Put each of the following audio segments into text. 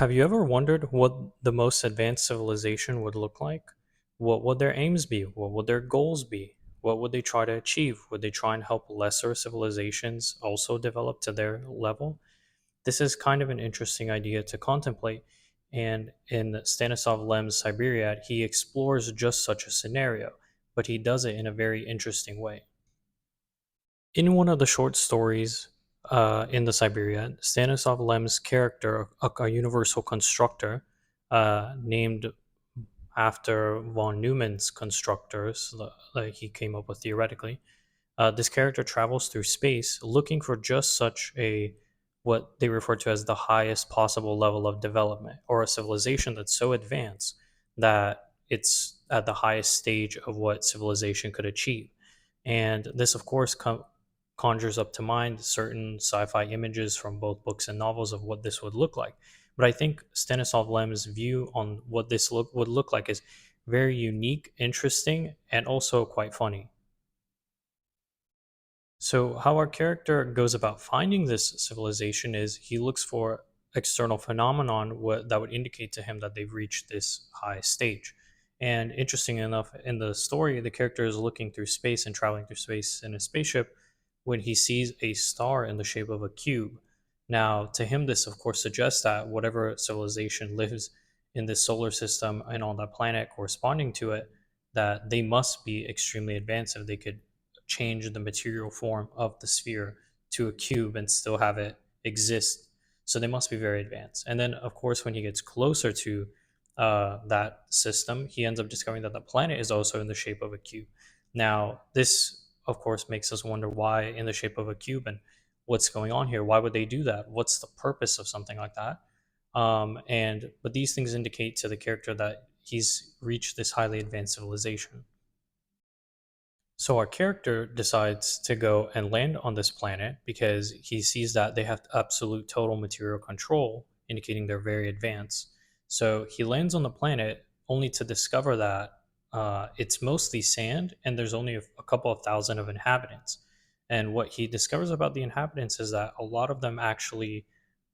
Have you ever wondered what the most advanced civilization would look like? What would their aims be? What would their goals be? What would they try to achieve? Would they try and help lesser civilizations also develop to their level? This is kind of an interesting idea to contemplate. And in Stanislaw Lem's Siberiad, he explores just such a scenario, but he does it in a very interesting way. In one of the short stories in the Siberia, Stanislav Lem's character, a universal constructor named after von Neumann's constructors that he came up with theoretically, this character travels through space looking for just such a what they refer to as the highest possible level of development, or a civilization that's so advanced that it's at the highest stage of what civilization could achieve. And this, of course, conjures up to mind certain sci-fi images from both books and novels of what this would look like. But I think Stanislav Lem's view on what this would look like is very unique, interesting, and also quite funny. So, how our character goes about finding this civilization is he looks for external phenomenon that would indicate to him that they've reached this high stage. And interesting enough, in the story, the character is looking through space and traveling through space in a spaceship when he sees a star in the shape of a cube. Now, to him, this of course suggests that whatever civilization lives in this solar system and on that planet corresponding to it, that they must be extremely advanced if they could change the material form of the sphere to a cube and still have it exist. So they must be very advanced. And then, of course, when he gets closer to that system, he ends up discovering that the planet is also in the shape of a cube. Now, this, of course, makes us wonder why in the shape of a cube and what's going on here. Why would they do that? What's the purpose of something like that? And but these things indicate to the character that he's reached this highly advanced civilization. So our character decides to go and land on this planet because he sees that they have absolute total material control, indicating they're very advanced. So he lands on the planet only to discover that it's mostly sand and there's only a couple of thousand of inhabitants. And what he discovers about the inhabitants is that a lot of them actually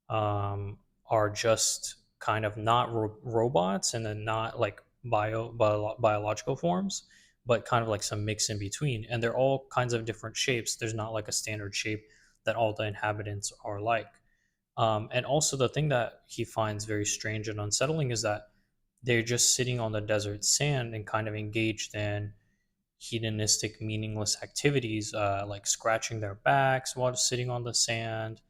are just kind of not robots, and then not like biological forms, but kind of like some mix in between. And they're all kinds of different shapes. There's not like a standard shape that all the inhabitants are like. And also, the thing that he finds very strange and unsettling is that they're just sitting on the desert sand and kind of engaged in hedonistic, meaningless activities, like scratching their backs while sitting on the sand,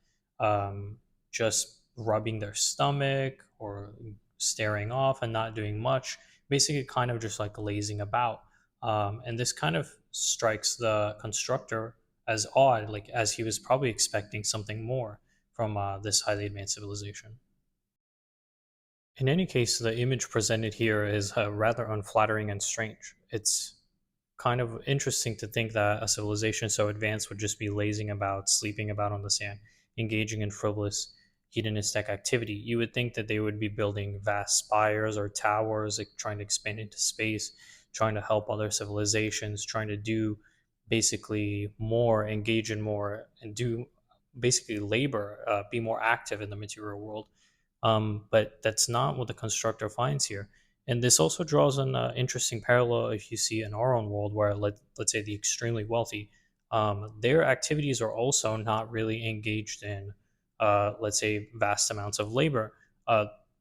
just rubbing their stomach or staring off and not doing much. Basically, kind of just like lazing about. And this kind of strikes the constructor as odd, like as he was probably expecting something more from this highly advanced civilization. In any case, the image presented here is rather unflattering and strange. It's kind of interesting to think that a civilization so advanced would just be lazing about, sleeping about on the sand, engaging in frivolous, hedonistic activity. You would think that they would be building vast spires or towers, like trying to expand into space, trying to help other civilizations, trying to do basically more, engage in more, and do basically labor, be more active in the material world. But that's not what the constructor finds here. And this also draws an interesting parallel if you see in our own world, where let's say the extremely wealthy, their activities are also not really engaged in, let's say, vast amounts of labor.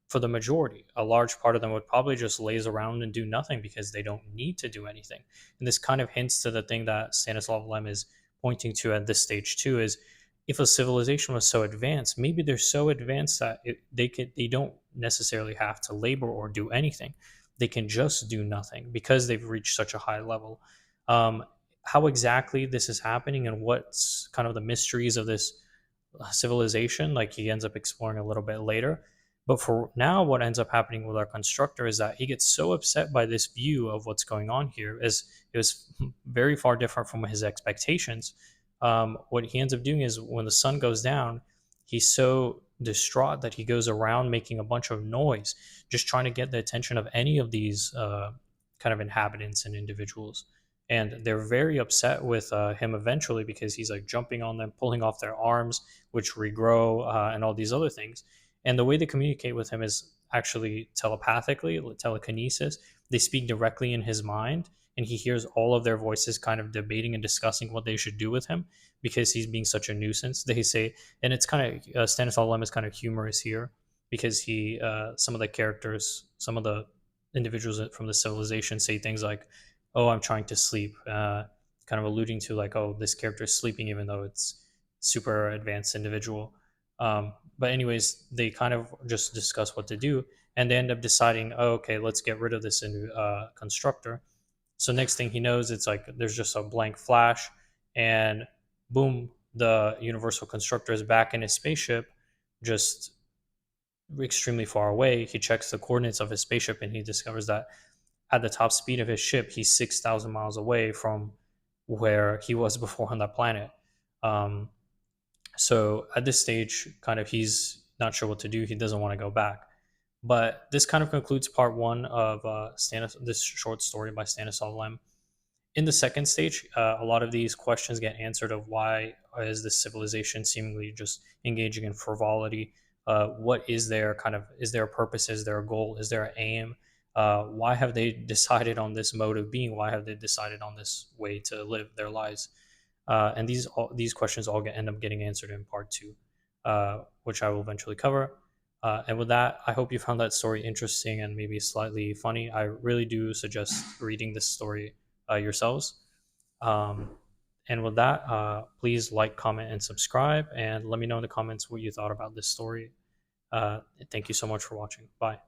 For the majority, a large part of them would probably just laze around and do nothing because they don't need to do anything. And this kind of hints to the thing that Stanislav Lem is pointing to at this stage too, is if a civilization was so advanced, maybe they're so advanced that they don't necessarily have to labor or do anything. They can just do nothing because they've reached such a high level. Um, how exactly this is happening and what's kind of the mysteries of this civilization, like he ends up exploring a little bit later. But for now, what ends up happening with our constructor is that he gets so upset by this view of what's going on here, as it was very far different from his expectations. What he ends up doing is when the sun goes down, he's so distraught that he goes around making a bunch of noise, just trying to get the attention of any of these kind of inhabitants and individuals. And they're very upset with him eventually because he's like jumping on them, pulling off their arms, which regrow, and all these other things. And the way they communicate with him is actually telepathically, telekinesis. They speak directly in his mind, and he hears all of their voices kind of debating and discussing what they should do with him because he's being such a nuisance. They say, and it's kind of Stanislaw Lem is kind of humorous here because some of the characters, some of the individuals from the civilization say things like, "Oh, I'm trying to sleep," kind of alluding to like, "Oh, this character is sleeping," even though it's super advanced individual. But anyways, they kind of just discuss what to do, and they end up deciding, "Oh, okay, let's get rid of this constructor." So next thing he knows, it's like there's just a blank flash, and boom, the universal constructor is back in his spaceship, just extremely far away. He checks the coordinates of his spaceship, and he discovers that at the top speed of his ship, he's 6,000 miles away from where he was before on that planet. Um, so at this stage, kind of he's not sure what to do. He doesn't want to go back. But this kind of concludes part one of this short story by Stanislaw Lem. In the second stage, a lot of these questions get answered of why is this civilization seemingly just engaging in frivolity? What is their kind of is there a purpose? Is there a goal? Is there an aim? Why have they decided on this mode of being? Why have they decided on this way to live their lives? And these questions all end up getting answered in part two, which I will eventually cover. And with that, I hope you found that story interesting and maybe slightly funny. I really do suggest reading this story yourselves. Um, and with that, please like, comment, and subscribe. And let me know in the comments what you thought about this story. Thank you so much for watching. Bye.